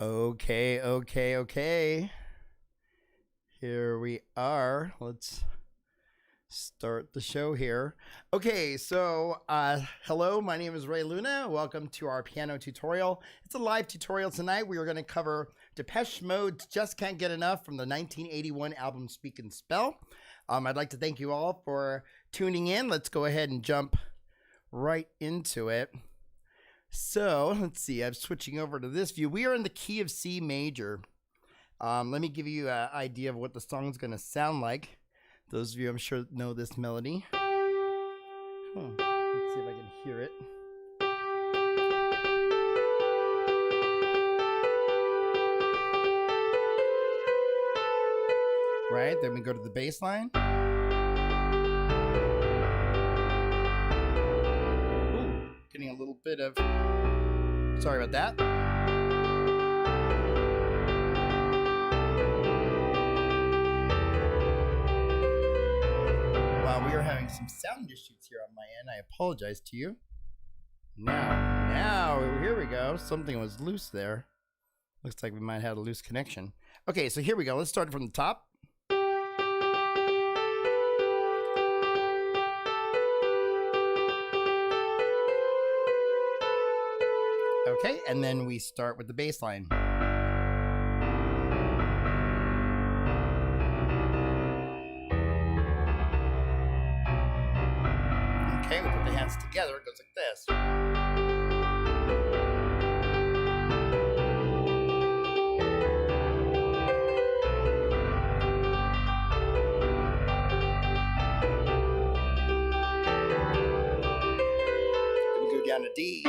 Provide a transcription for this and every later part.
Okay. Here we are. Let's start the show here. Okay, so hello, my name is Ray Luna. Welcome to our piano tutorial. It's a live tutorial tonight. We are going to cover Depeche Mode's Just Can't Get Enough from the 1981 album Speak and Spell. I'd like to thank you all for tuning in. Let's go ahead and jump right into it. So let's see, I'm switching over to this view. We are in the key of C major. Let me give you an idea of what the song is going to sound like. Those of you I'm sure know this melody. Let's see if I can hear it. Right, then we go to the bass line. Ooh, getting a little bit of, sorry about that. Wow, we are having some sound issues here on my end. I apologize to you. Now, here we go. Something was loose there. Looks like we might have a loose connection. Okay, so here we go. Let's start from the top. Okay, and then we start with the bass line. Okay, we put the hands together, it goes like this. Then we go down to D.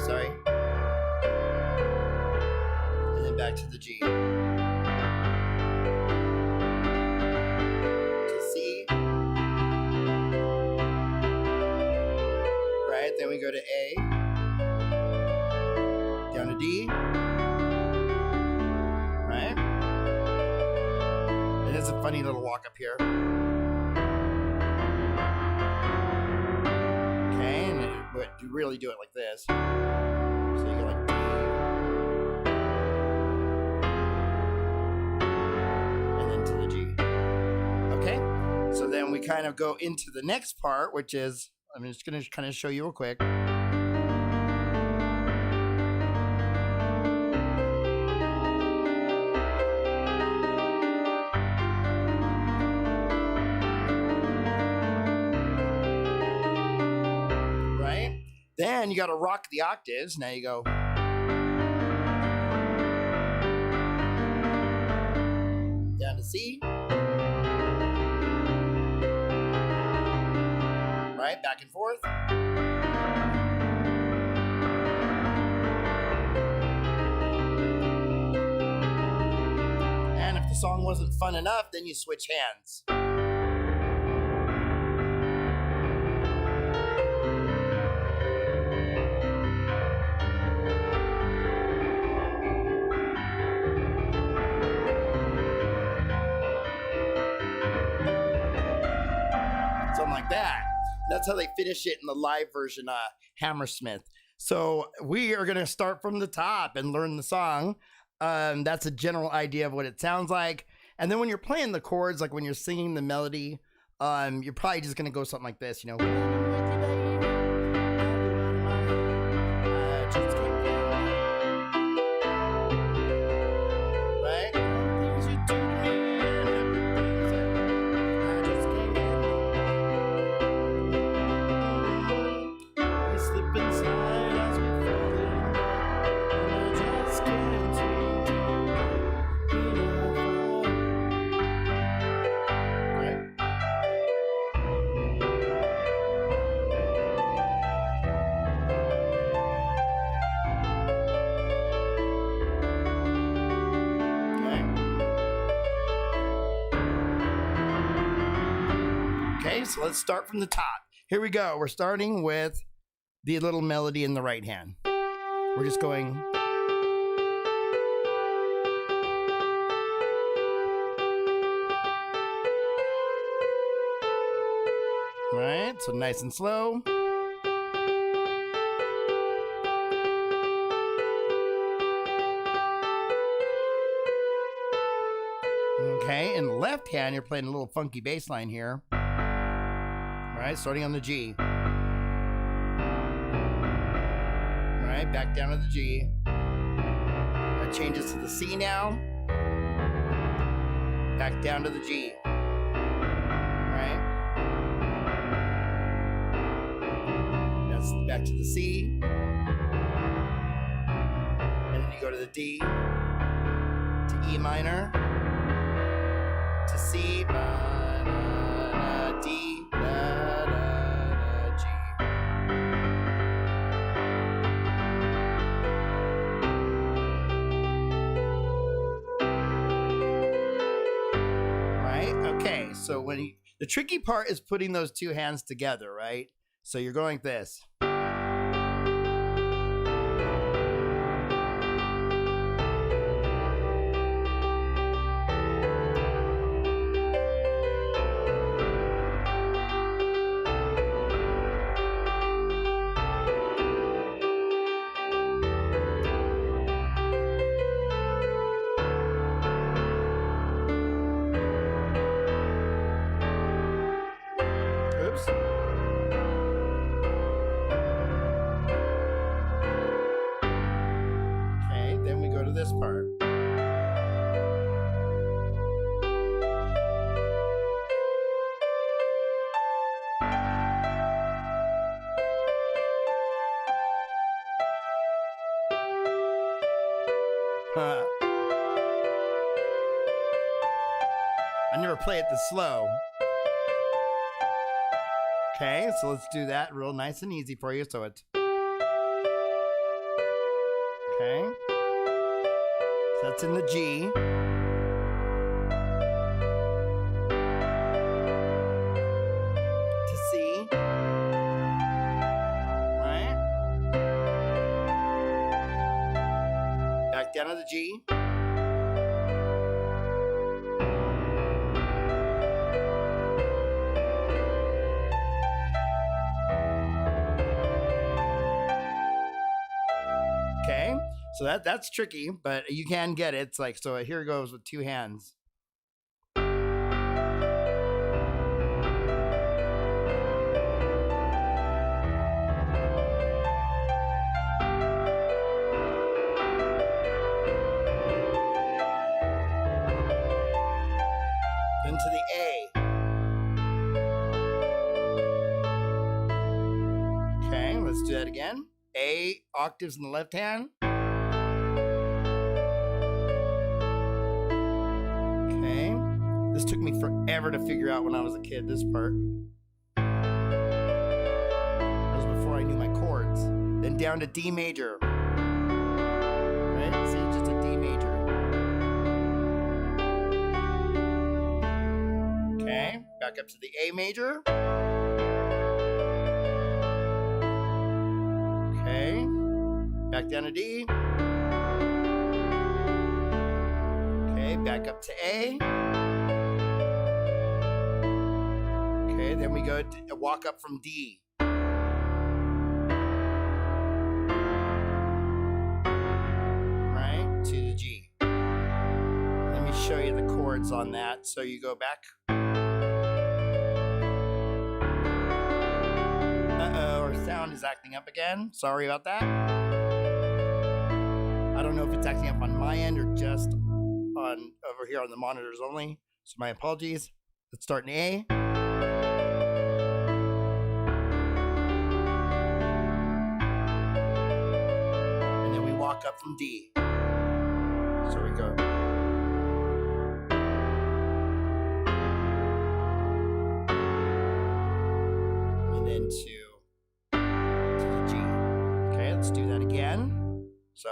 Sorry. And then back to the G. To C. Right, then we go to A. Down to D. Right? And it's a funny little walk up here. Okay, and you really do it like this. So you go like D. And then to the G. Okay, so then we kind of go into the next part, which is, I'm just going to kind of show you real quick. Then you got to rock the octaves. Now you go. Down to C. Right, back and forth. And if the song wasn't fun enough, then you switch hands. Like that. That's how they finish it in the live version, Hammersmith. So we are going to start from the top and learn the song. That's a general idea of what it sounds like. And then when you're playing the chords, like when you're singing the melody, you're probably just going to go something like this, you know. Okay, so let's start from the top. Here we go. We're starting with the little melody in the right hand. We're just going. Right, so nice and slow. Okay, in the left hand, you're playing a little funky bass line here. Right, starting on the G. Right, back down to the G. That changes to the C now. Back down to the G. Right. That's back to the C. And then you go to the D. To E minor. To C. D. G. Okay, so the tricky part is putting those two hands together, right? So you're going like this. Okay, then we go to this part. I never play it this slow. Okay, so let's do that real nice and easy for you. So it's okay. So that's in the G. To C. Right? Back down to the G. Okay, so that's tricky, but you can get it. It's like, so here it goes with two hands. Then to the A. Okay, let's do that again. A octaves in the left hand. Okay. This took me forever to figure out when I was a kid, this part. That was before I knew my chords. Then down to D major. Right? See, just a D major. Okay. Back up to the A major. Okay, back down to D. Okay, back up to A. Okay, then we go to walk up from D. Right, to the G. Let me show you the chords on that. So you go back. Our sound is acting up again. Sorry about that. I don't know if it's acting up on my end or just on over here on the monitors only. So my apologies. Let's start in A. And then we walk up from D. So we go. And then to the G. Okay, let's do that again. So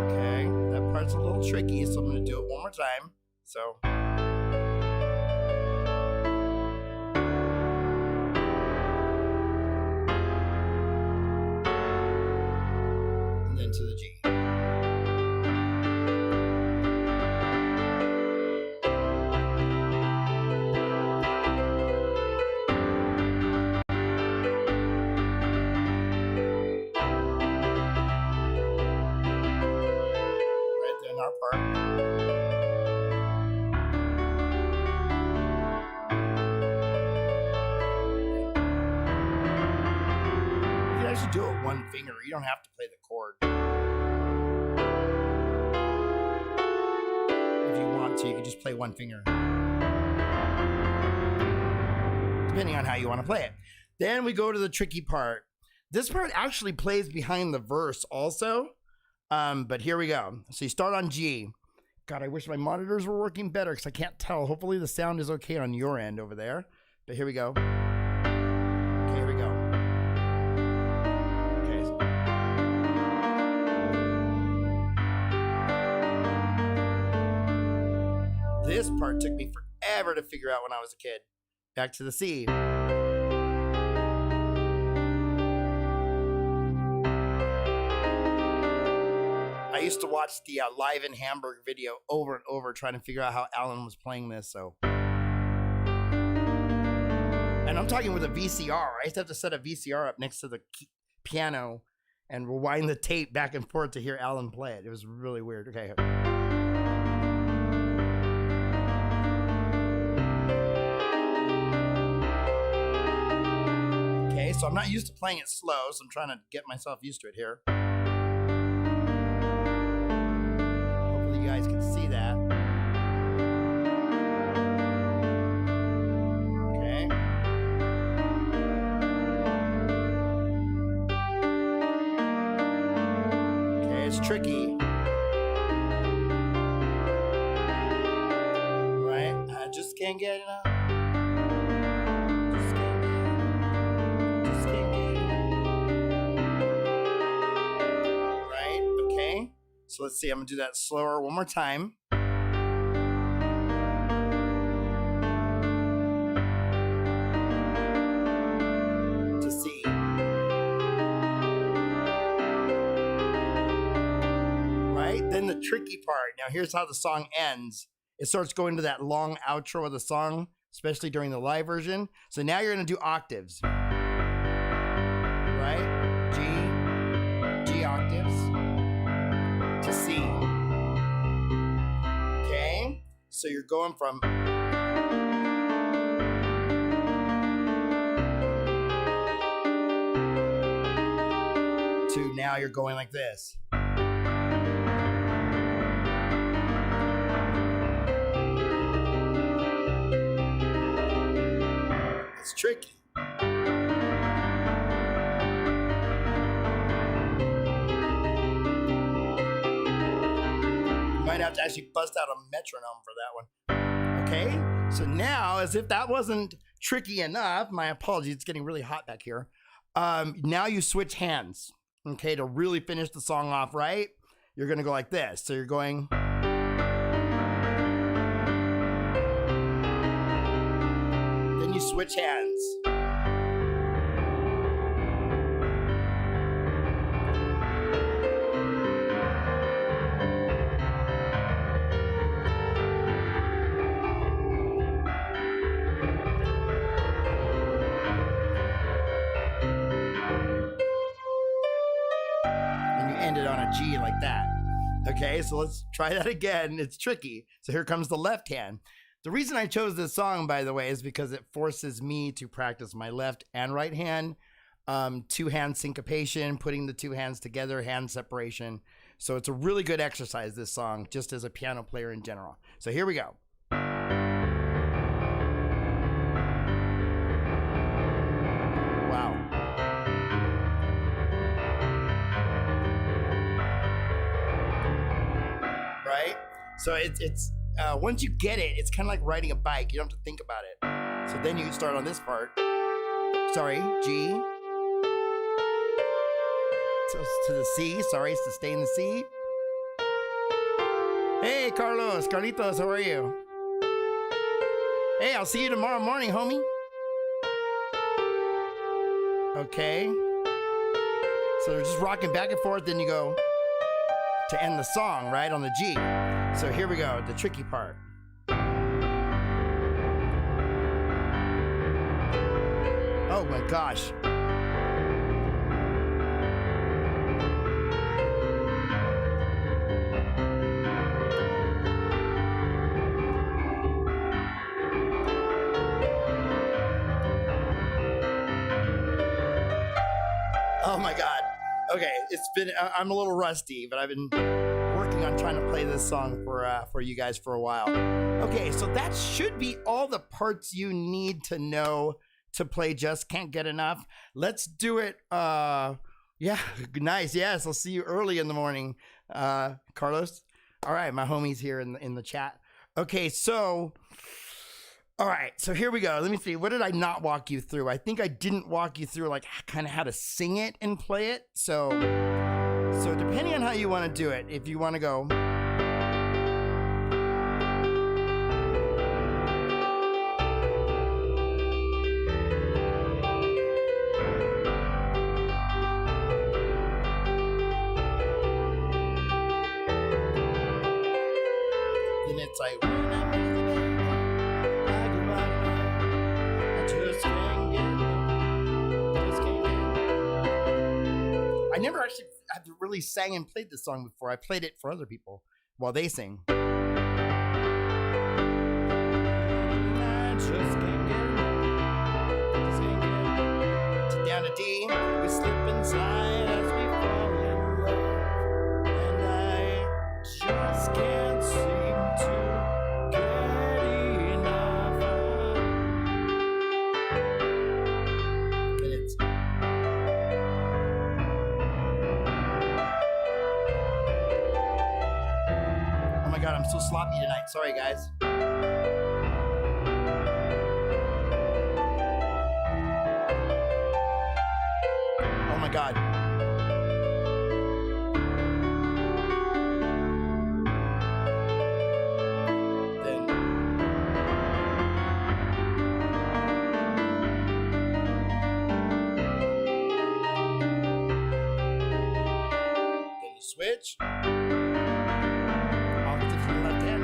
okay, that part's a little tricky, so I'm going to do it one more time. So and then to the G. just do it one finger. You don't have to play the chord. If you want to, you can just play one finger. Depending on how you want to play it. Then we go to the tricky part. This part actually plays behind the verse also. But here we go. So you start on G. God, I wish my monitors were working better because I can't tell. Hopefully the sound is okay on your end over there. But here we go. Okay, here we go. Okay. This part took me forever to figure out when I was a kid. Back to the C. I used to watch the Live in Hamburg video over and over trying to figure out how Alan was playing this. So, and I'm talking with a VCR. I used to have to set a VCR up next to the piano and rewind the tape back and forth to hear Alan play it. It was really weird. Okay. Okay, so I'm not used to playing it slow, so I'm trying to get myself used to it here. You guys can see that. Okay. Okay, it's tricky. Right? I just can't get enough. Just can't get enough. Right? Okay. So let's see, I'm gonna do that slower one more time. To C. Right? Then the tricky part. Now here's how the song ends. It starts going to that long outro of the song, especially during the live version. So now you're gonna do octaves. Right? G octaves. To C. Okay, so you're going from to now you're going like this. It's tricky. Might have to actually bust out a metronome for that one. Okay, so now, as if that wasn't tricky enough, my apologies, it's getting really hot back here. Now you switch hands, okay, to really finish the song off right. You're gonna go like this. So you're going. Then you switch hands. Ended on a G like that. Okay, so let's try that again. It's tricky. So here comes the left hand. The reason I chose this song, by the way, is because it forces me to practice my left and right hand, two-hand syncopation, putting the two hands together, hand separation. So it's a really good exercise, this song, just as a piano player in general. So here we go. Wow. Right? So it's once you get it, it's kind of like riding a bike. You don't have to think about it. So then you start on this part. Sorry, G. So to the C. Sorry, it's to stay in the C. Hey, Carlitos, how are you? Hey, I'll see you tomorrow morning, homie. Okay. So they're just rocking back and forth, then you go to end the song, right, on the G. So here we go, the tricky part. Oh my gosh. Oh my God. Okay, I'm a little rusty, but I've been working on trying to play this song for you guys for a while. Okay, so that should be all the parts you need to know to play Just Can't Get Enough. Let's do it. Yeah, nice. Yes, I'll see you early in the morning, Carlos. All right, my homie's here in the chat. Okay, so all right, so here we go. Let me see. What did I not walk you through? I think I didn't walk you through like kind of how to sing it and play it. So depending on how you want to do it, if you want to go. Then it's like, I never actually have really sang and played this song before. I played it for other people while they sing. I just can't get it. Down to D, we slip inside as we fall in love, and I just can't seem to get enough. And it's oh my God, I'm so sloppy tonight. Sorry, guys. Oh my God. Then you switch. Octave from the left hand.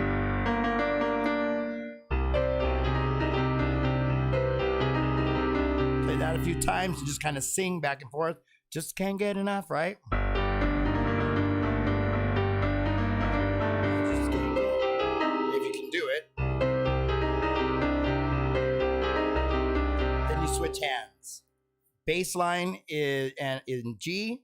Play that a few times and just kind of sing back and forth. Just can't get enough, right? Just can't get enough. If you can do it. Then you switch hands. Bass line is in G.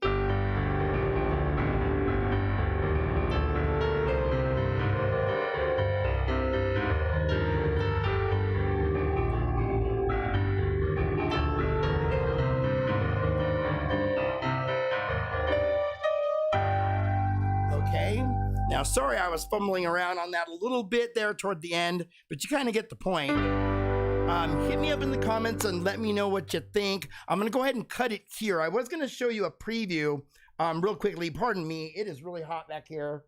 Now, sorry I was fumbling around on that a little bit there toward the end, but you kind of get the point. Hit me up in the comments and let me know what you think. I'm going to go ahead and cut it here. I was going to show you a preview real quickly. Pardon me. It is really hot back here.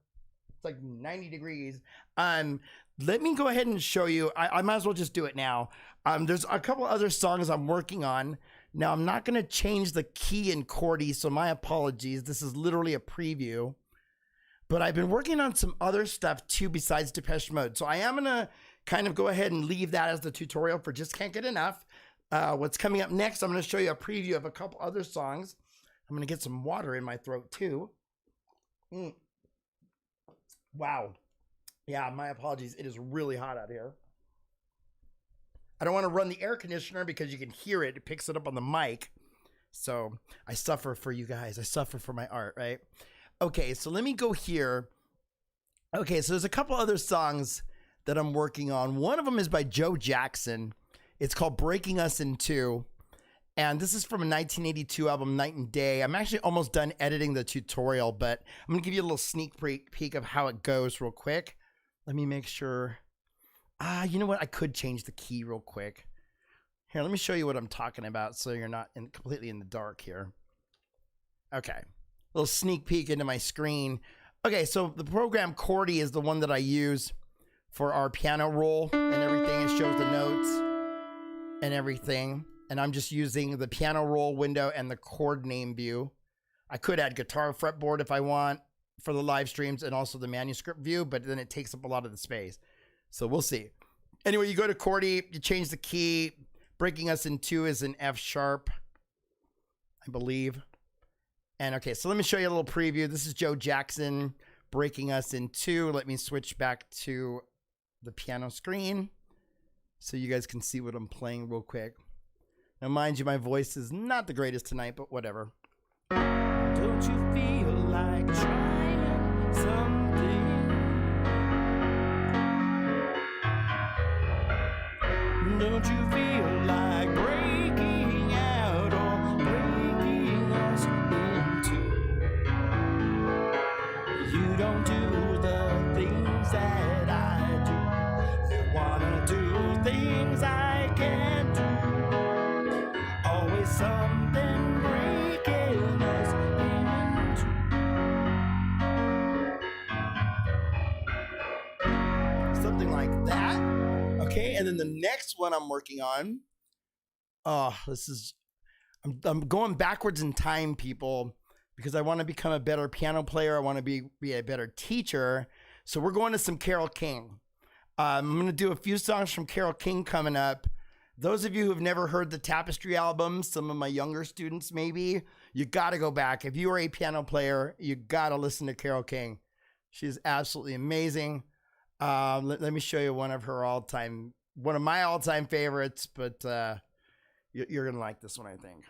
It's like 90 degrees. Let me go ahead and show you. I might as well just do it now. There's a couple other songs I'm working on. Now, I'm not going to change the key in chordy, so my apologies. This is literally a preview. But I've been working on some other stuff too besides Depeche Mode. So I am going to kind of go ahead and leave that as the tutorial for Just Can't Get Enough. What's coming up next, I'm going to show you a preview of a couple other songs. I'm going to get some water in my throat too. Wow. Yeah, my apologies. It is really hot out here. I don't want to run the air conditioner because you can hear it. It picks it up on the mic. So I suffer for you guys. I suffer for my art, right? Okay, so let me go here. Okay, so there's a couple other songs that I'm working on. One of them is by Joe Jackson. It's called Breaking Us in Two. And this is from a 1982 album, Night and Day. I'm actually almost done editing the tutorial, but I'm going to give you a little sneak peek of how it goes real quick. Let me make sure. You know what? I could change the key real quick. Here, let me show you what I'm talking about so you're not completely in the dark here. Okay. Little sneak peek into my screen. Okay, so the program Chordy is the one that I use for our piano roll and everything. It shows the notes and everything. And I'm just using the piano roll window and the chord name view. I could add guitar fretboard if I want for the live streams and also the manuscript view, but then it takes up a lot of the space. So we'll see. Anyway, you go to Chordy, you change the key. Breaking Us in Two is an F sharp, I believe. And okay, so let me show you a little preview. This is Joe Jackson, Breaking Us in Two. Let me switch back to the piano screen so you guys can see what I'm playing real quick. Now, mind you, my voice is not the greatest tonight, but whatever. Don't you feel like trying something? Don't you feel like breaking out or breaking us into? You don't do the things that I do. I wanna do things I can't do. Always something breaking us into. Something like that. Okay, and then the next one I'm working on. Oh, I'm going backwards in time, people, because I want to become a better piano player. I want to be a better teacher. So we're going to some Carole King. I'm going to do a few songs from Carole King coming up. Those of you who have never heard the Tapestry album, some of my younger students maybe, you got to go back. If you are a piano player, you got to listen to Carole King. She's absolutely amazing. Let me show you one of my all-time favorites, but you're going to like this one, I think.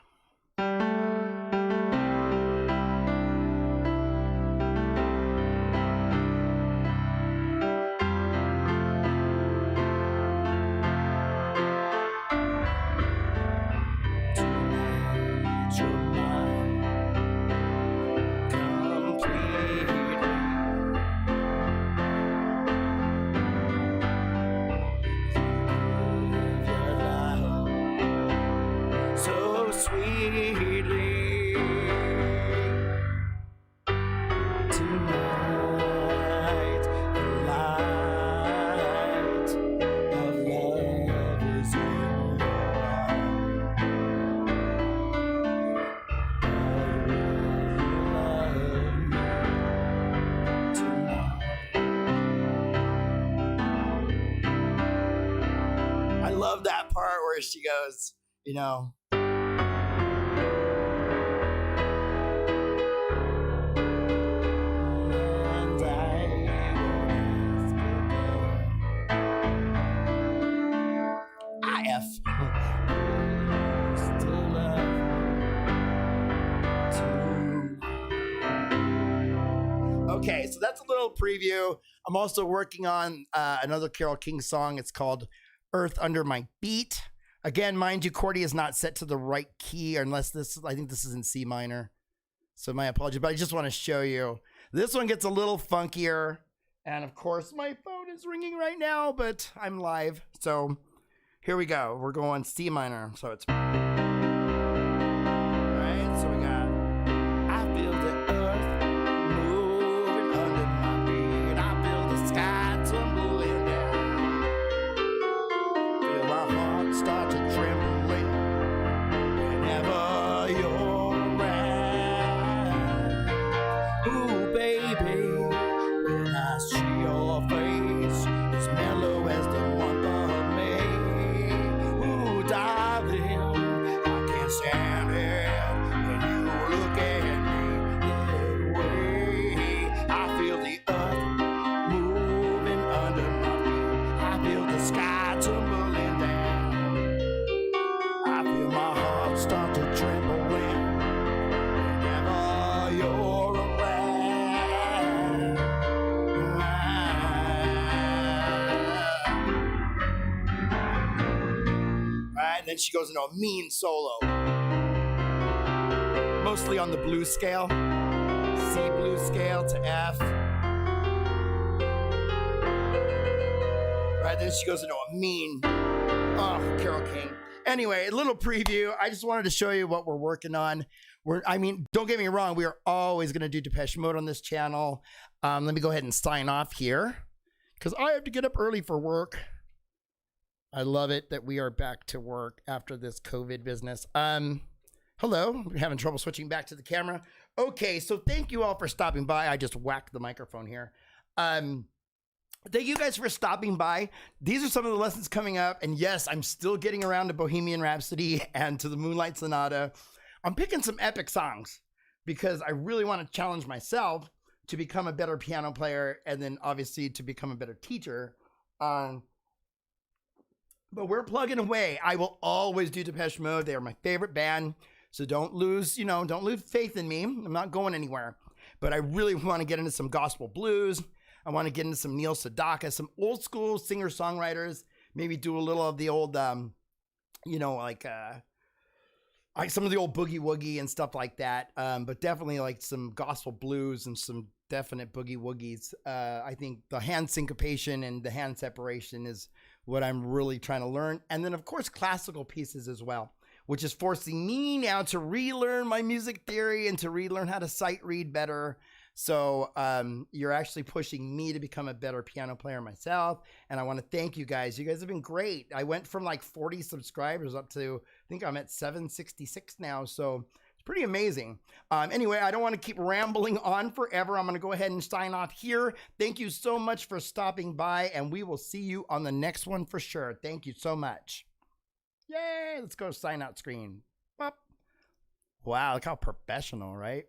That part where she goes, you know, Okay, so that's a little preview. I'm also working on another Carole King song. It's called Earth Under My Feet. Again, mind you, Cordy is not set to the right key unless I think this is in C minor. So my apologies, but I just want to show you. This one gets a little funkier. And of course, my phone is ringing right now, but I'm live. So here we go. We're going C minor. So it's... Right, so we got... I feel the earth moving under my feet. I feel the sky tumbling down. Feel my heart start to tremble whenever you're around. Ooh, baby, when I see your face, it's mellow as the month of May. Ooh, darling, I can't stand it when you look at me that way. I feel the earth moving under my feet. I feel the sky tumbling down. I feel my heart start to tremble whenever you're around. Right, and then she goes into a mean solo. Mostly on the blues scale. C blues scale to F. Right, then she goes into a mean, Carole King. Anyway, a little preview. I just wanted to show you what we're working on. Don't get me wrong, we are always going to do Depeche Mode on this channel. Let me go ahead and sign off here because I have to get up early for work. I love it that we are back to work after this COVID business. Hello, we're having trouble switching back to the camera. Okay, so thank you all for stopping by. I just whacked the microphone here. Thank you guys for stopping by. These are some of the lessons coming up. And yes, I'm still getting around to Bohemian Rhapsody and to the Moonlight Sonata. I'm picking some epic songs because I really want to challenge myself to become a better piano player and then obviously to become a better teacher. But we're plugging away. I will always do Depeche Mode. They are my favorite band. So don't lose faith in me. I'm not going anywhere. But I really want to get into some gospel blues. I want to get into some Neil Sedaka, some old school singer-songwriters, maybe do a little of the old, like some of the old boogie woogie and stuff like that. But definitely like some gospel blues and some definite boogie woogies. I think the hand syncopation and the hand separation is what I'm really trying to learn. And then of course, classical pieces as well, which is forcing me now to relearn my music theory and to relearn how to sight read better. So you're actually pushing me to become a better piano player myself. And I want to thank you guys. You guys have been great. I went from like 40 subscribers up to, I think I'm at 766 now. So it's pretty amazing. Anyway, I don't want to keep rambling on forever. I'm going to go ahead and sign off here. Thank you so much for stopping by, and we will see you on the next one for sure. Thank you so much. Yay, let's go sign out screen. Bop. Wow, look how professional, right?